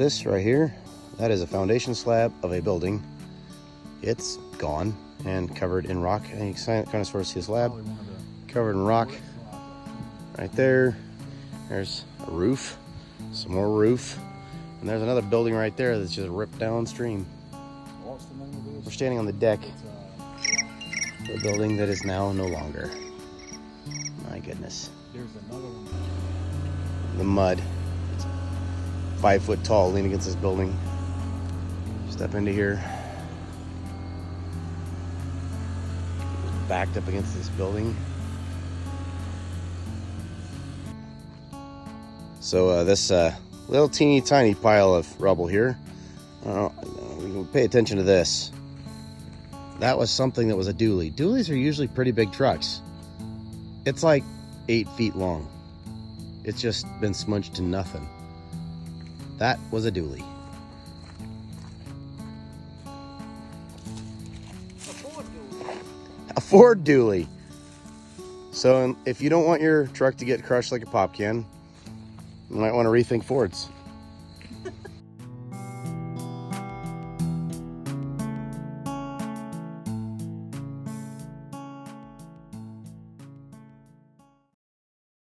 this right here, that is a foundation slab of a building. It's gone and covered in rock. And you can kind of sort of see the slab covered in rock right there. There's a roof, some more roof, and there's another building right there that's just ripped downstream. We're standing on the deck of a building that is now no longer. My goodness. There's another one. The mud. It's 5 foot tall, leaning against this building. Step into here. Backed up against this building. So this little teeny tiny pile of rubble here. We can pay attention to this. That was something that was a dually. Dualies are usually pretty big trucks. It's like 8 feet long. It's just been smudged to nothing. That was a dually. A Ford dually. So if you don't want your truck to get crushed like a pop can, you might want to rethink Fords.